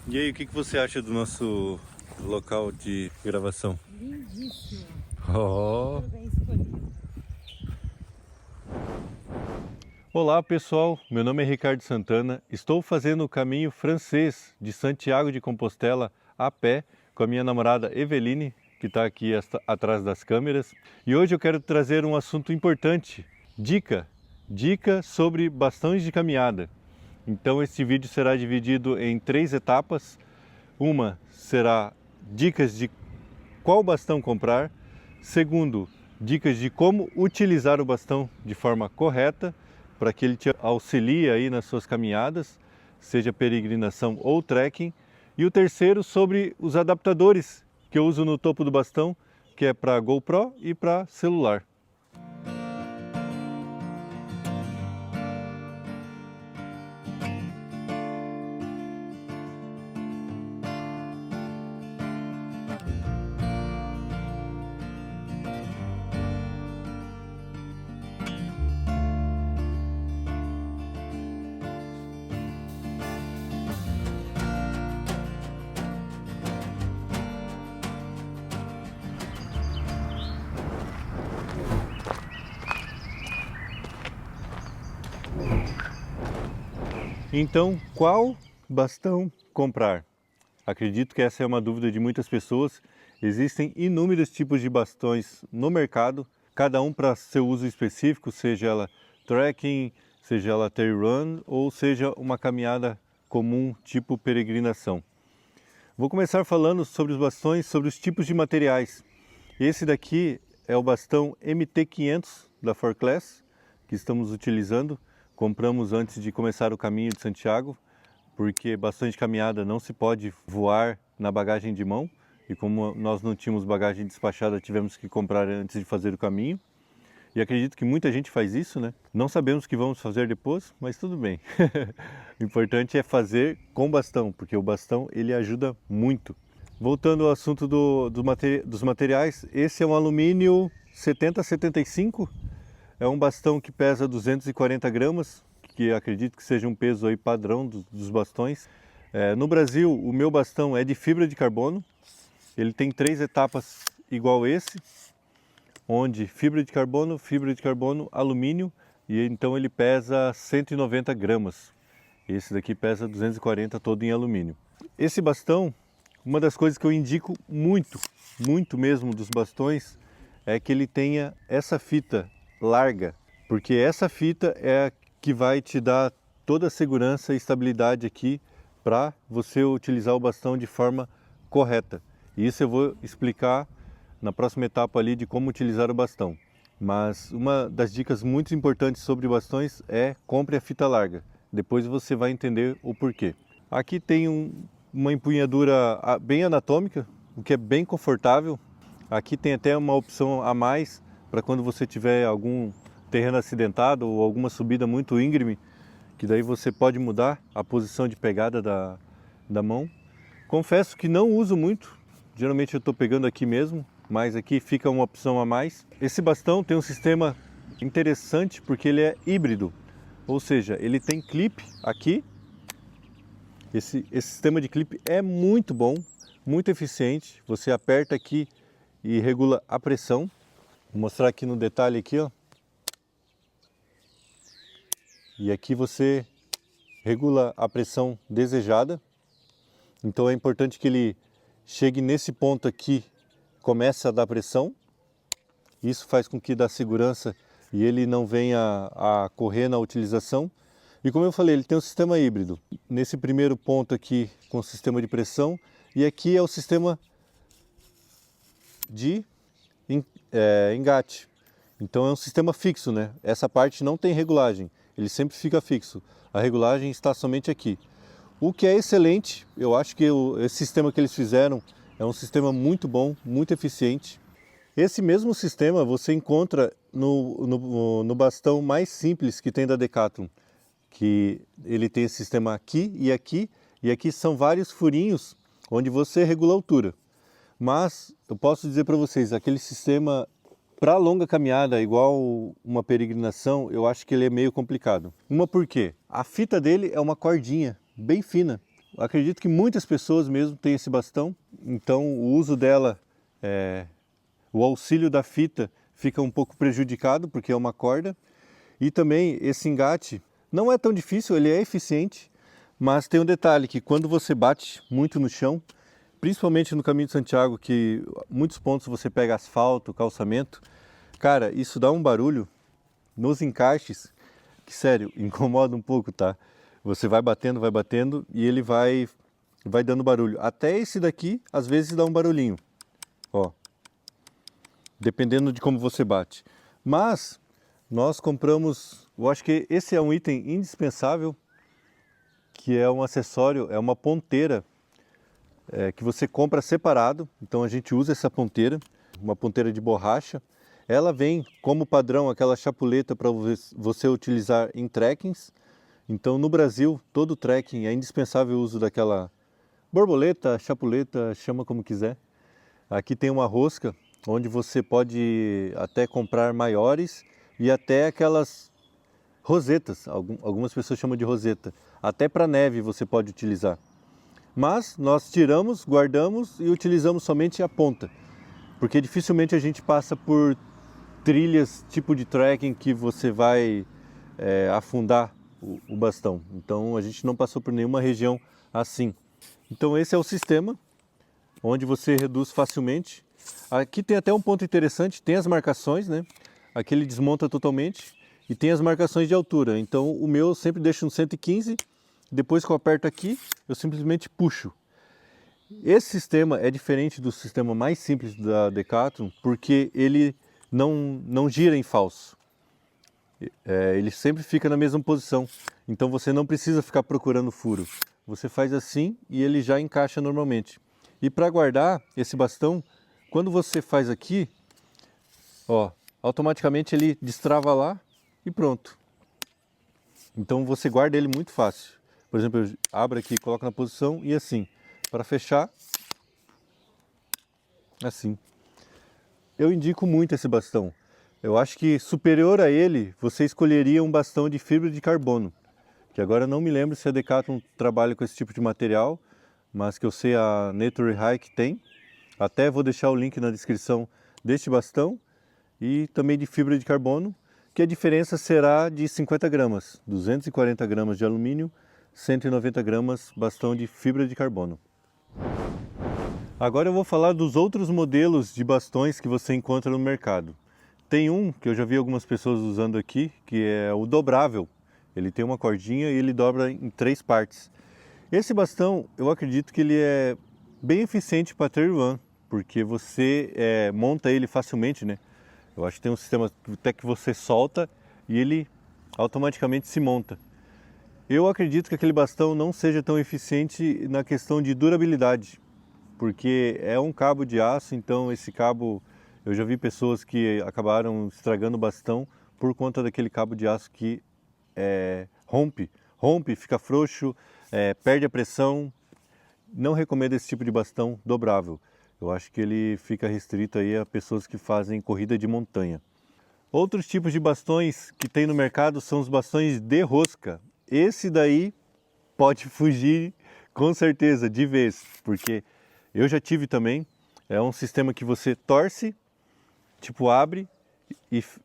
E aí, o que você acha do nosso local de gravação? Lindíssimo. Oh. Super bem escolhido. Olá pessoal, meu nome é Ricardo Santana, estou fazendo o caminho francês de Santiago de Compostela a pé com a minha namorada Eveline, que está aqui atrás das câmeras. E hoje eu quero trazer um assunto importante, dica sobre bastões de caminhada. Então este vídeo será dividido em 3 etapas. Uma será dicas de qual bastão comprar. Segundo, dicas de como utilizar o bastão de forma correta para que ele te auxilie aí nas suas caminhadas, seja peregrinação ou trekking. E o terceiro sobre os adaptadores que eu uso no topo do bastão, que é para GoPro e para celular. Então, qual bastão comprar? Acredito que essa é uma dúvida de muitas pessoas. Existem inúmeros tipos de bastões no mercado, cada um para seu uso específico, seja ela trekking, seja ela trail run ou seja uma caminhada comum tipo peregrinação. Vou começar falando sobre os bastões, sobre os tipos de materiais. Esse daqui é o bastão MT500 da 4Class que estamos utilizando. Compramos antes de começar o caminho de Santiago, porque bastões de caminhada não se pode voar na bagagem de mão. E como nós não tínhamos bagagem despachada, tivemos que comprar antes de fazer o caminho. E acredito que muita gente faz isso, né? Não sabemos o que vamos fazer depois, mas tudo bem. O importante é fazer com bastão, porque o bastão ele ajuda muito. Voltando ao assunto dos materiais, esse é um alumínio 7075, é um bastão que pesa 240 gramas, que acredito que seja um peso aí padrão dos bastões. No Brasil, o meu bastão é de fibra de carbono, ele tem 3 etapas igual esse, onde fibra de carbono, alumínio, e então ele pesa 190 gramas. Esse daqui pesa 240 todo em alumínio. Esse bastão, uma das coisas que eu indico muito mesmo dos bastões, é que ele tenha essa fita larga, porque essa fita é a que vai te dar toda a segurança e estabilidade aqui para você utilizar o bastão de forma correta. E isso eu vou explicar na próxima etapa ali de como utilizar o bastão. Mas uma das dicas muito importantes sobre bastões é compre a fita larga. Depois você vai entender o porquê. Aqui tem uma empunhadura bem anatômica, o que é bem confortável. Aqui tem até uma opção a mais para quando você tiver algum terreno acidentado ou alguma subida muito íngreme, que daí você pode mudar a posição de pegada da mão. Confesso que não uso muito, geralmente eu estou pegando aqui mesmo, mas aqui fica uma opção a mais. Esse bastão tem um sistema interessante porque ele é híbrido, ou seja, ele tem clipe aqui. Esse sistema de clipe é muito bom, muito eficiente. Você aperta aqui e regula a pressão. Vou mostrar aqui no detalhe aqui, ó. E aqui você regula a pressão desejada. Então é importante que ele chegue nesse ponto aqui, comece a dar pressão. Isso faz com que dê segurança e ele não venha a correr na utilização. E como eu falei, ele tem um sistema híbrido. Nesse primeiro ponto aqui com o sistema de pressão, e aqui é o sistema de engate. Então é um sistema fixo, né? Essa parte não tem regulagem, ele sempre fica fixo. A regulagem está somente aqui. O que é excelente, eu acho que esse sistema que eles fizeram é um sistema muito bom, muito eficiente. Esse mesmo sistema você encontra no bastão mais simples que tem da Decathlon, que ele tem esse sistema aqui, e aqui são vários furinhos onde você regula a altura. Mas eu posso dizer para vocês, aquele sistema para longa caminhada, igual uma peregrinação, eu acho que ele é meio complicado. Uma por quê? A fita dele é uma cordinha bem fina, acredito que muitas pessoas mesmo têm esse bastão, então o uso dela, o auxílio da fita fica um pouco prejudicado porque é uma corda. E também esse engate não é tão difícil, ele é eficiente, mas tem um detalhe que quando você bate muito no chão, principalmente no Caminho de Santiago, que muitos pontos você pega asfalto, calçamento, cara, isso dá um barulho nos encaixes que, sério, incomoda um pouco, tá? Você vai batendo e ele vai dando barulho. Até esse daqui, às vezes, dá um barulhinho, ó, dependendo de como você bate. Mas nós compramos, eu acho que esse é um item indispensável, que é um acessório, é uma ponteira que você compra separado. Então a gente usa essa ponteira, uma ponteira de borracha. Ela vem como padrão aquela chapuleta para você utilizar em trekkings. Então no Brasil, todo trekking é indispensável o uso daquela borboleta, chapuleta, chama como quiser. Aqui tem uma rosca onde você pode até comprar maiores e até aquelas rosetas, algumas pessoas chamam de roseta. Até para neve você pode utilizar. Mas nós tiramos, guardamos e utilizamos somente a ponta, porque dificilmente a gente passa por trilhas tipo de trekking que você vai afundar o bastão. Então a gente não passou por nenhuma região assim. Então esse é o sistema onde você reduz facilmente. Aqui tem até um ponto interessante, tem as marcações, né? Aqui ele desmonta totalmente e tem as marcações de altura. Então o meu eu sempre deixo no 115, depois que eu aperto aqui, eu simplesmente puxo. Esse sistema é diferente do sistema mais simples da Decathlon, porque ele não gira em falso. Ele sempre fica na mesma posição. Então você não precisa ficar procurando furo. Você faz assim e ele já encaixa normalmente. E para guardar esse bastão, quando você faz aqui, ó, automaticamente ele destrava lá e pronto. Então você guarda ele muito fácil. Por exemplo, eu abro aqui, coloco na posição e assim. Para fechar, assim. Eu indico muito esse bastão. Eu acho que superior a ele, você escolheria um bastão de fibra de carbono. Que agora não me lembro se a Decathlon trabalha com esse tipo de material, mas que eu sei a Nature Hike tem. Até vou deixar o link na descrição deste bastão e também de fibra de carbono, que a diferença será de 50 gramas, 240 gramas de alumínio, 190 gramas bastão de fibra de carbono. Agora eu vou falar dos outros modelos de bastões que você encontra no mercado. Tem um que eu já vi algumas pessoas usando aqui, que é o dobrável. Ele tem uma cordinha e ele dobra em 3 partes. Esse bastão, eu acredito que ele é bem eficiente para trail run, porque você monta ele facilmente, né? Eu acho que tem um sistema até que você solta e ele automaticamente se monta. Eu acredito que aquele bastão não seja tão eficiente na questão de durabilidade, porque é um cabo de aço, então esse cabo, eu já vi pessoas que acabaram estragando o bastão por conta daquele cabo de aço que rompe, fica frouxo, perde a pressão. Não recomendo esse tipo de bastão dobrável. Eu acho que ele fica restrito aí a pessoas que fazem corrida de montanha. Outros tipos de bastões que tem no mercado são os bastões de rosca. Esse daí pode fugir com certeza de vez, porque eu já tive também. É um sistema que você torce, tipo abre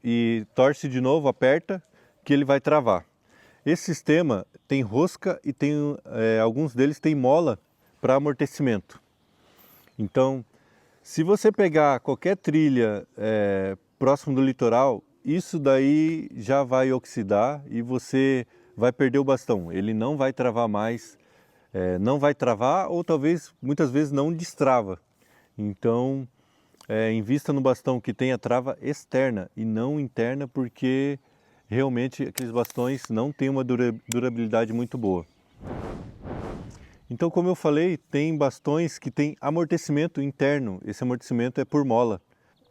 e torce de novo, aperta, que ele vai travar. Esse sistema tem rosca e tem alguns deles tem mola para amortecimento. Então, se você pegar qualquer trilha próximo do litoral, isso daí já vai oxidar e você vai perder o bastão. Ele não vai travar mais, não vai travar ou talvez muitas vezes não destrava. Então, invista no bastão que tenha trava externa e não interna, porque realmente aqueles bastões não têm uma durabilidade muito boa. Então, como eu falei, tem bastões que têm amortecimento interno. Esse amortecimento é por mola.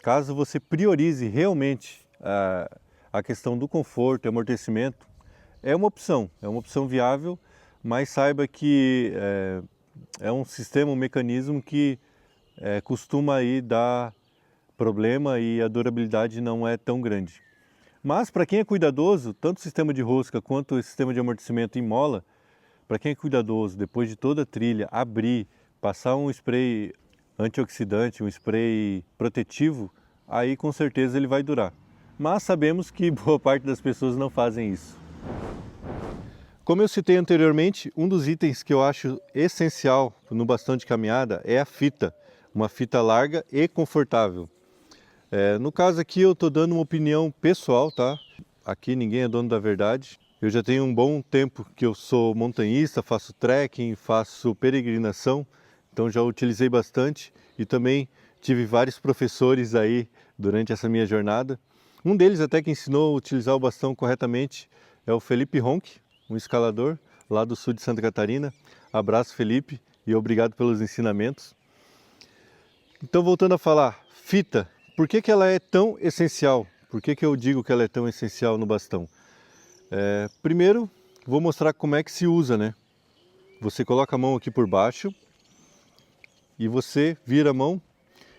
Caso você priorize realmente a questão do conforto e amortecimento, é uma opção viável, mas saiba que é um sistema, um mecanismo que costuma aí dar problema e a durabilidade não é tão grande. Mas para quem é cuidadoso, tanto o sistema de rosca quanto o sistema de amortecimento em mola, para quem é cuidadoso, depois de toda a trilha, abrir, passar um spray antioxidante, um spray protetivo, aí com certeza ele vai durar. Mas sabemos que boa parte das pessoas não fazem isso. Como eu citei anteriormente, um dos itens que eu acho essencial no bastão de caminhada é a fita, uma fita larga e confortável. No caso aqui eu estou dando uma opinião pessoal, tá? Aqui ninguém é dono da verdade. Eu já tenho um bom tempo que eu sou montanhista, faço trekking, faço peregrinação, então já utilizei bastante e também tive vários professores aí durante essa minha jornada. Um deles até que ensinou a utilizar o bastão corretamente é o Felipe Ronck, um escalador lá do sul de Santa Catarina. Abraço, Felipe, e obrigado pelos ensinamentos. Então, voltando a falar, fita, por que ela é tão essencial? Por que eu digo que ela é tão essencial no bastão? Primeiro, vou mostrar como é que se usa, né? Você coloca a mão aqui por baixo e você vira a mão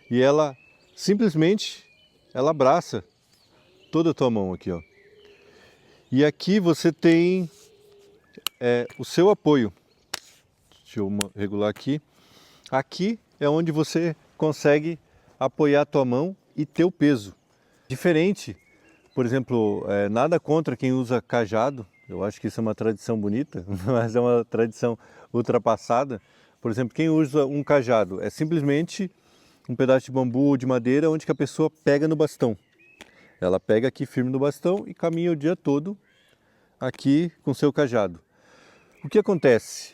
e ela simplesmente ela abraça toda a tua mão aqui, ó. E aqui você tem o seu apoio. Deixa eu regular aqui. Aqui é onde você consegue apoiar a tua mão e teu peso. Diferente, por exemplo, nada contra quem usa cajado. Eu acho que isso é uma tradição bonita, mas é uma tradição ultrapassada. Por exemplo, quem usa um cajado é simplesmente um pedaço de bambu ou de madeira onde que a pessoa pega no bastão. Ela pega aqui firme no bastão e caminha o dia todo aqui com seu cajado. O que acontece?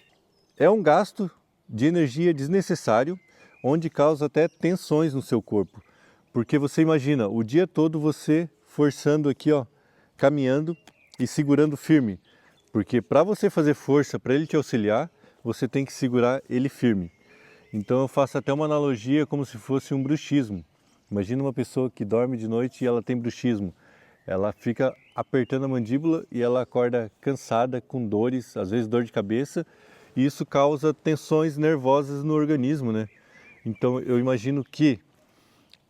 É um gasto de energia desnecessário, onde causa até tensões no seu corpo. Porque você imagina, o dia todo você forçando aqui, ó, caminhando e segurando firme. Porque para você fazer força, para ele te auxiliar, você tem que segurar ele firme. Então eu faço até uma analogia como se fosse um bruxismo. Imagina uma pessoa que dorme de noite e ela tem bruxismo. Ela fica apertando a mandíbula e ela acorda cansada, com dores, às vezes dor de cabeça, e isso causa tensões nervosas no organismo, né? Então eu imagino que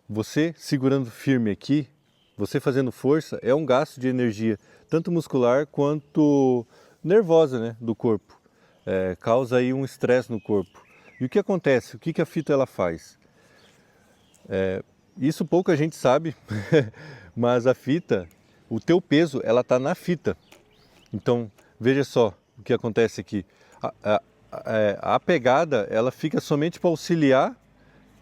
você segurando firme aqui, você fazendo força, é um gasto de energia, tanto muscular quanto nervosa, né, do corpo. Causa aí um estresse no corpo. E o que acontece? O que a fita ela faz? Isso pouca gente sabe, mas a fita, o teu peso, ela está na fita. Então, veja só o que acontece aqui. A pegada, ela fica somente para auxiliar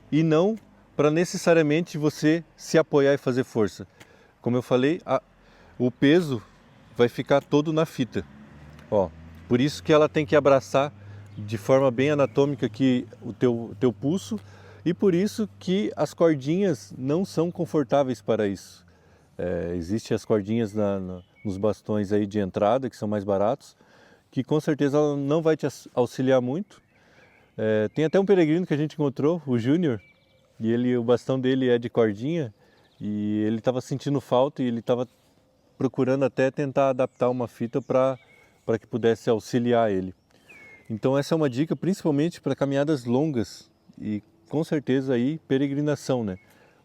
e não para necessariamente você se apoiar e fazer força. Como eu falei, o peso vai ficar todo na fita. Ó, por isso que ela tem que abraçar de forma bem anatômica aqui o teu pulso, e por isso que as cordinhas não são confortáveis para isso. Existem as cordinhas nos bastões aí de entrada, que são mais baratos, que com certeza ela não vai te auxiliar muito. Tem até um peregrino que a gente encontrou, o Júnior, e o bastão dele é de cordinha, e ele estava sentindo falta e ele estava procurando até tentar adaptar uma fita para que pudesse auxiliar ele. Então essa é uma dica principalmente para caminhadas longas e com certeza aí peregrinação, né?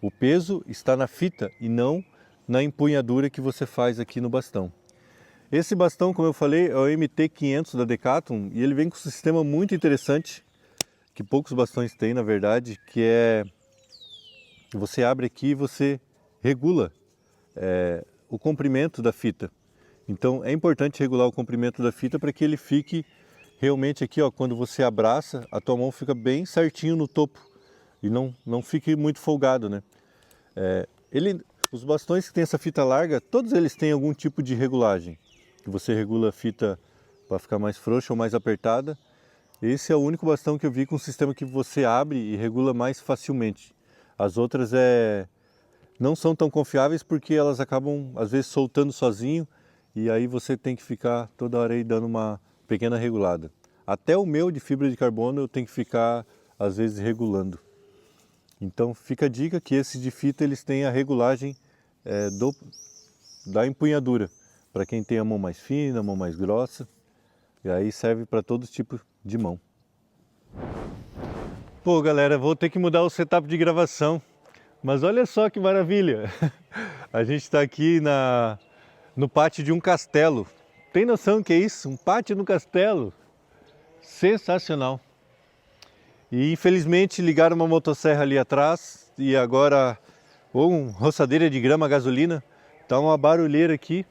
O peso está na fita e não na empunhadura que você faz aqui no bastão. Esse bastão, como eu falei, é o MT500 da Decathlon e ele vem com um sistema muito interessante, que poucos bastões têm na verdade, que é você abre aqui e você regula o comprimento da fita. Então é importante regular o comprimento da fita para que ele fique realmente aqui, ó, quando você abraça, a tua mão fica bem certinho no topo e não fique muito folgado, né? Os bastões que tem essa fita larga, todos eles têm algum tipo de regulagem, que você regula a fita para ficar mais frouxa ou mais apertada. Esse é o único bastão que eu vi com um sistema que você abre e regula mais facilmente. As outras não são tão confiáveis porque elas acabam às vezes soltando sozinho e aí você tem que ficar toda hora aí dando uma pequena regulada. Até o meu de fibra de carbono eu tenho que ficar às vezes regulando. Então fica a dica que esses de fita eles têm a regulagem da empunhadura, para quem tem a mão mais fina, a mão mais grossa, e aí serve para todo tipo de mão. Pô galera, vou ter que mudar o setup de gravação, mas olha só que maravilha! A gente está aqui no pátio de um castelo. Tem noção do que é isso? Um pátio no castelo? Sensacional. E infelizmente ligaram uma motosserra ali atrás e agora ou uma roçadeira de grama a gasolina, tá uma barulheira aqui.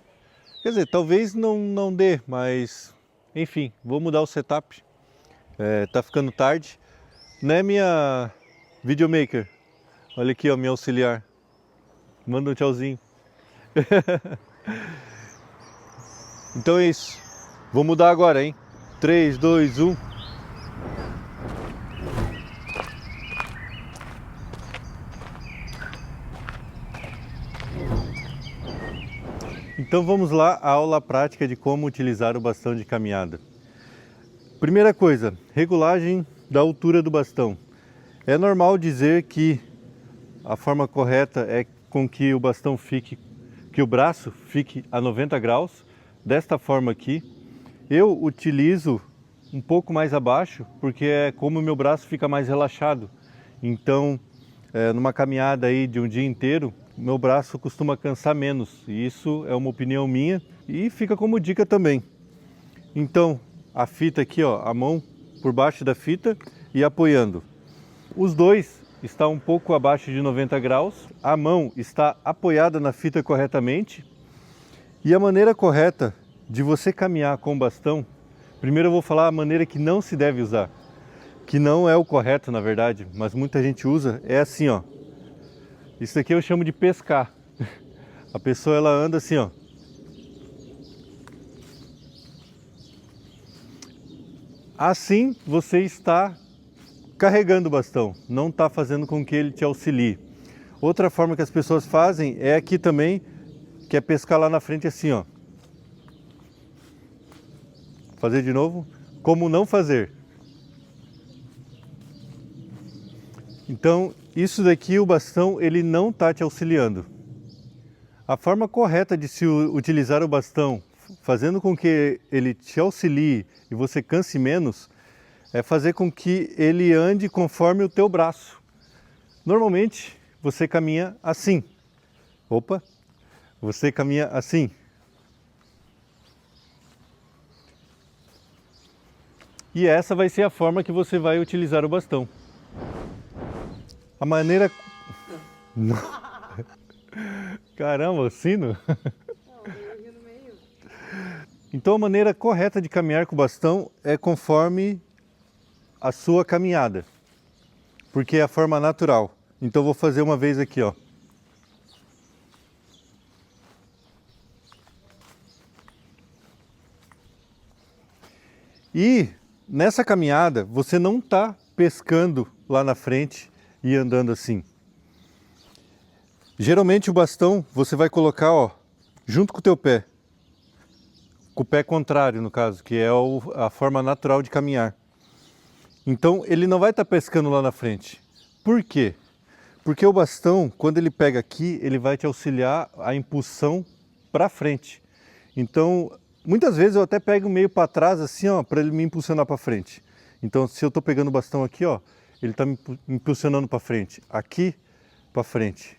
Quer dizer, talvez não dê, mas enfim, vou mudar o setup. Tá ficando tarde, né, minha videomaker? Olha aqui, ó, minha auxiliar. Manda um tchauzinho. Então é isso. Vou mudar agora, hein? 3, 2, 1. Então vamos lá à aula prática de como utilizar o bastão de caminhada. Primeira coisa, regulagem da altura do bastão. É normal dizer que a forma correta é com que o bastão fique, que o braço fique a 90 graus, desta forma aqui. Eu utilizo um pouco mais abaixo, porque é como o meu braço fica mais relaxado. Então, numa caminhada aí de um dia inteiro, meu braço costuma cansar menos. E isso é uma opinião minha e fica como dica também. Então, a fita aqui, ó, a mão por baixo da fita e apoiando. Os dois estão um pouco abaixo de 90 graus, a mão está apoiada na fita corretamente. E a maneira correta de você caminhar com o bastão, primeiro eu vou falar a maneira que não se deve usar, que não é o correto na verdade, mas muita gente usa, é assim, ó. Isso aqui eu chamo de pescar. A pessoa ela anda assim, ó. Assim você está carregando o bastão, não está fazendo com que ele te auxilie. Outra forma que as pessoas fazem é aqui também, que é pescar lá na frente assim, ó. Fazer de novo. Como não fazer. Então, isso daqui, o bastão, ele não está te auxiliando. A forma correta de se utilizar o bastão, fazendo com que ele te auxilie e você canse menos, é fazer com que ele ande conforme o teu braço. Normalmente, você caminha assim. Opa! Você caminha assim. E essa vai ser a forma que você vai utilizar o bastão. A maneira... Caramba, o sino? Então a maneira correta de caminhar com o bastão é conforme a sua caminhada. Porque é a forma natural. Então vou fazer uma vez aqui, ó. E nessa caminhada você não está pescando lá na frente e andando assim. Geralmente o bastão você vai colocar, ó, junto com o teu pé. Com o pé contrário, no caso, que é a forma natural de caminhar. Então ele não vai estar pescando lá na frente. Por quê? Porque o bastão, quando ele pega aqui, ele vai te auxiliar a impulsão para frente. Então, muitas vezes eu até pego meio para trás assim, ó, para ele me impulsionar para frente. Então, se eu estou pegando o bastão aqui, ó, ele está me impulsionando para frente, aqui para frente.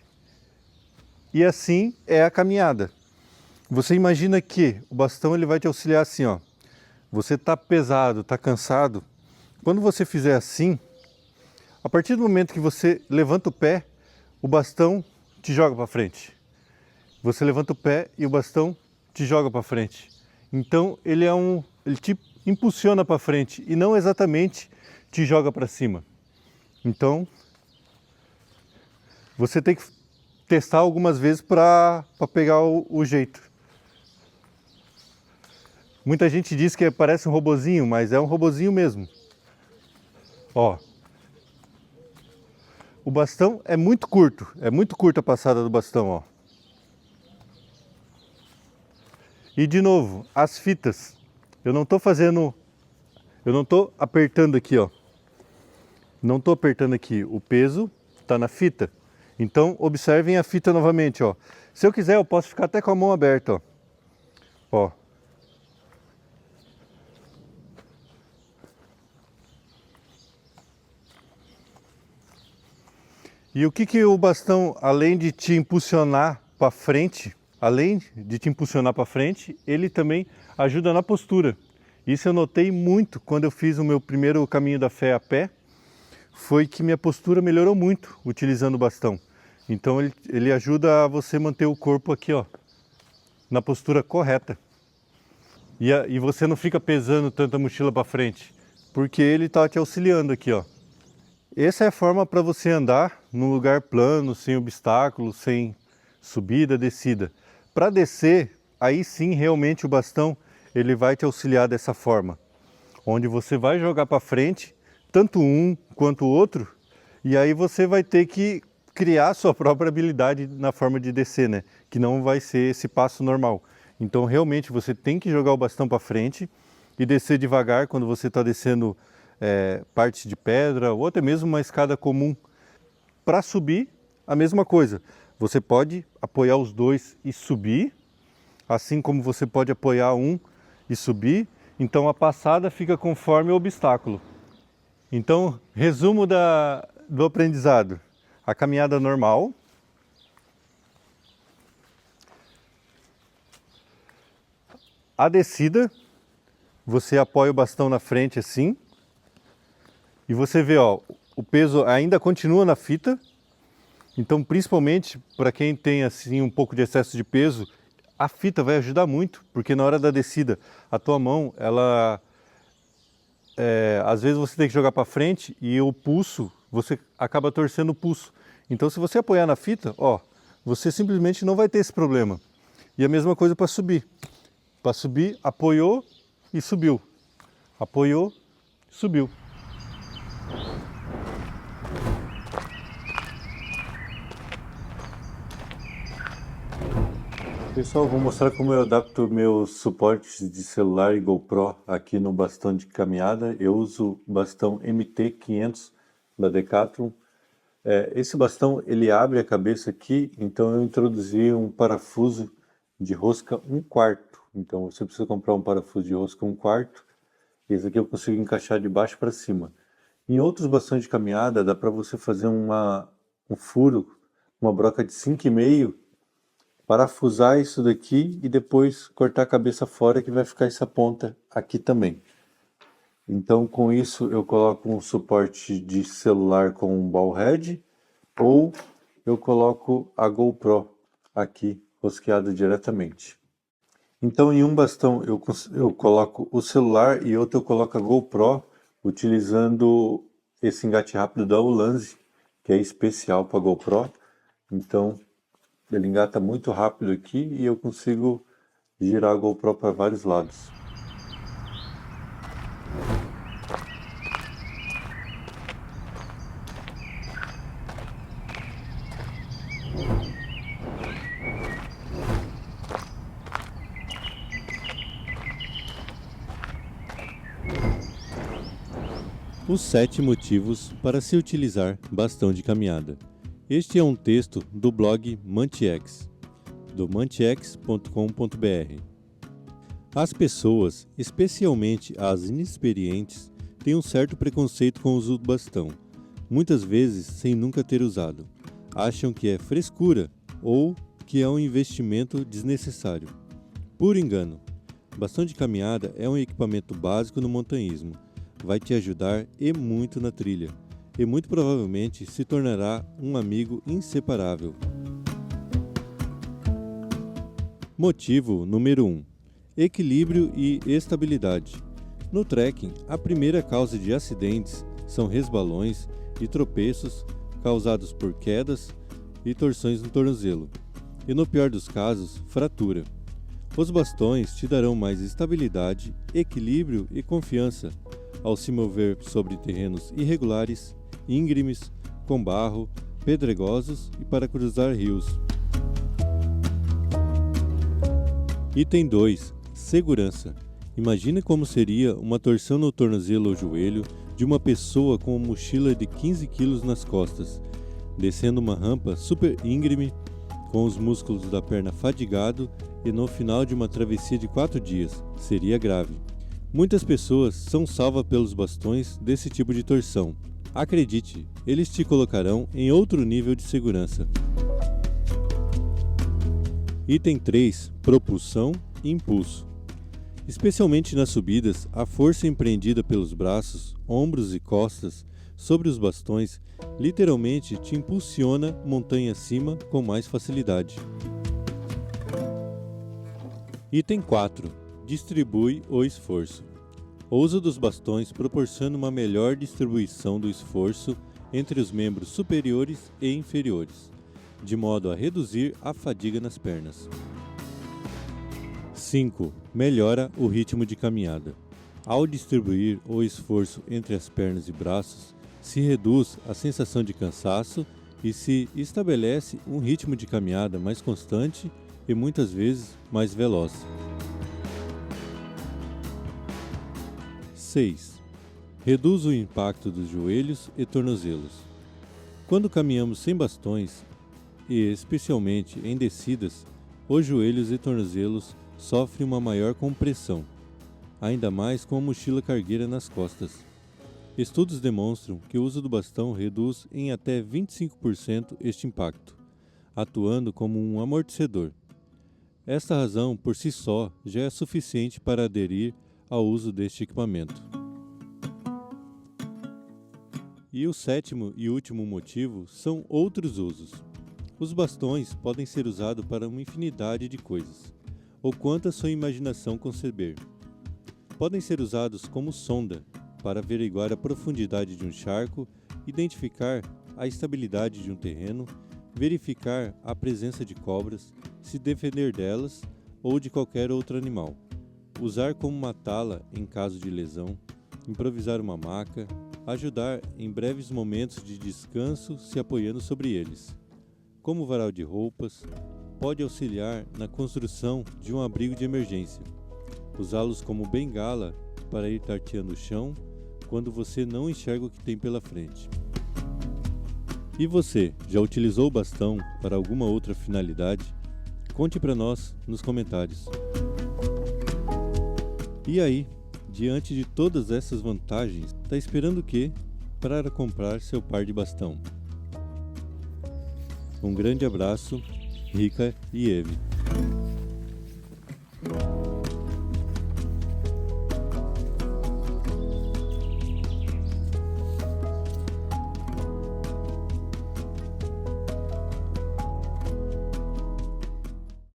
E assim é a caminhada. Você imagina que o bastão ele vai te auxiliar assim, ó. Você está pesado, está cansado. Quando você fizer assim, a partir do momento que você levanta o pé, o bastão te joga para frente. Você levanta o pé e o bastão te joga para frente. Então ele te impulsiona para frente e não exatamente te joga para cima. Então você tem que testar algumas vezes para pegar o jeito. Muita gente diz que parece um robozinho, mas é um robozinho mesmo. Ó. O bastão é muito curto a passada do bastão, ó. E de novo, as fitas. Eu não estou apertando aqui, ó. Não estou apertando aqui. O peso está na fita. Então, observem a fita novamente, ó. Se eu quiser, eu posso ficar até com a mão aberta, ó. Ó. E o que o bastão, além de te impulsionar para frente, ele também ajuda na postura. Isso eu notei muito quando eu fiz o meu primeiro caminho da fé a pé, foi que minha postura melhorou muito utilizando o bastão. Então ele ajuda a você manter o corpo aqui, ó, na postura correta. E você não fica pesando tanta mochila para frente, porque ele está te auxiliando aqui, ó. Essa é a forma para você andar num lugar plano, sem obstáculos, sem subida, descida. Para descer, aí sim realmente o bastão ele vai te auxiliar dessa forma, onde você vai jogar para frente, tanto um quanto o outro, e aí você vai ter que criar sua própria habilidade na forma de descer, né? Que não vai ser esse passo normal. Então realmente você tem que jogar o bastão para frente e descer devagar quando você está descendo partes de pedra ou até mesmo uma escada comum. Para subir, a mesma coisa. Você pode apoiar os dois e subir, assim como você pode apoiar um e subir. Então a passada fica conforme o obstáculo. Então, resumo do aprendizado. A caminhada normal. A descida, você apoia o bastão na frente assim. E você vê, ó, o peso ainda continua na fita. Então, principalmente para quem tem assim um pouco de excesso de peso, a fita vai ajudar muito, porque na hora da descida, a tua mão, ela às vezes você tem que jogar para frente e o pulso, você acaba torcendo o pulso. Então, se você apoiar na fita, ó, você simplesmente não vai ter esse problema. E a mesma coisa para subir. Para subir, apoiou e subiu. Apoiou, subiu. Pessoal, vou mostrar como eu adapto meus suportes de celular e GoPro aqui no bastão de caminhada. Eu uso o bastão MT500 da Decathlon. Esse bastão ele abre a cabeça aqui, então eu introduzi um parafuso de rosca 1/4. Então você precisa comprar um parafuso de rosca 1/4. Esse aqui eu consigo encaixar de baixo para cima. Em outros bastões de caminhada dá para você fazer um furo, uma broca de 5,5, parafusar isso daqui e depois cortar a cabeça fora, que vai ficar essa ponta aqui também. Então com isso eu coloco um suporte de celular com um ball head, ou eu coloco a GoPro aqui rosqueada diretamente. Então em um bastão eu coloco o celular e outro eu coloco a GoPro, utilizando esse engate rápido da Ulanzi, que é especial para GoPro. Então ele engata muito rápido aqui e eu consigo girar a GoPro para vários lados. Os 7 motivos para se utilizar bastão de caminhada. Este é um texto do blog Mantiex, do mantiex.com.br. As pessoas, especialmente as inexperientes, têm um certo preconceito com o uso do bastão, muitas vezes sem nunca ter usado. Acham que é frescura ou que é um investimento desnecessário. Puro engano. Bastão de caminhada é um equipamento básico no montanhismo. Vai te ajudar e muito na trilha, e muito provavelmente se tornará um amigo inseparável. Motivo número 1. Equilíbrio e estabilidade. No trekking, a primeira causa de acidentes são resbalões e tropeços causados por quedas e torções no tornozelo, e no pior dos casos, fratura. Os bastões te darão mais estabilidade, equilíbrio e confiança ao se mover sobre terrenos irregulares, íngremes, com barro, pedregosos e para cruzar rios. Item 2. Segurança. Imagine como seria uma torção no tornozelo ou joelho de uma pessoa com uma mochila de 15 kg nas costas, descendo uma rampa super íngreme, com os músculos da perna fadigado e no final de uma travessia de 4 dias. Seria grave. Muitas pessoas são salvas pelos bastões desse tipo de torção. Acredite, eles te colocarão em outro nível de segurança. Item 3. Propulsão e impulso. Especialmente nas subidas, a força empreendida pelos braços, ombros e costas sobre os bastões literalmente te impulsiona montanha acima com mais facilidade. Item 4. Distribui o esforço. O uso dos bastões proporciona uma melhor distribuição do esforço entre os membros superiores e inferiores, de modo a reduzir a fadiga nas pernas. 5. Melhora o ritmo de caminhada. Ao distribuir o esforço entre as pernas e braços, se reduz a sensação de cansaço e se estabelece um ritmo de caminhada mais constante e muitas vezes mais veloz. 6. Reduz o impacto dos joelhos e tornozelos. Quando caminhamos sem bastões, e especialmente em descidas, os joelhos e tornozelos sofrem uma maior compressão, ainda mais com a mochila cargueira nas costas. Estudos demonstram que o uso do bastão reduz em até 25% este impacto, atuando como um amortecedor. Esta razão, por si só, já é suficiente para aderir ao uso deste equipamento. E o sétimo e último motivo são outros usos. Os bastões podem ser usados para uma infinidade de coisas, ou quanto a sua imaginação conceber. Podem ser usados como sonda, para averiguar a profundidade de um charco, identificar a estabilidade de um terreno, verificar a presença de cobras, se defender delas ou de qualquer outro animal. Usar como uma tala em caso de lesão, improvisar uma maca, ajudar em breves momentos de descanso se apoiando sobre eles. Como varal de roupas, pode auxiliar na construção de um abrigo de emergência. Usá-los como bengala para ir tateando o chão quando você não enxerga o que tem pela frente. E você, já utilizou o bastão para alguma outra finalidade? Conte para nós nos comentários. E aí, diante de todas essas vantagens, está esperando o quê para comprar seu par de bastão? Um grande abraço, Rica e Eve.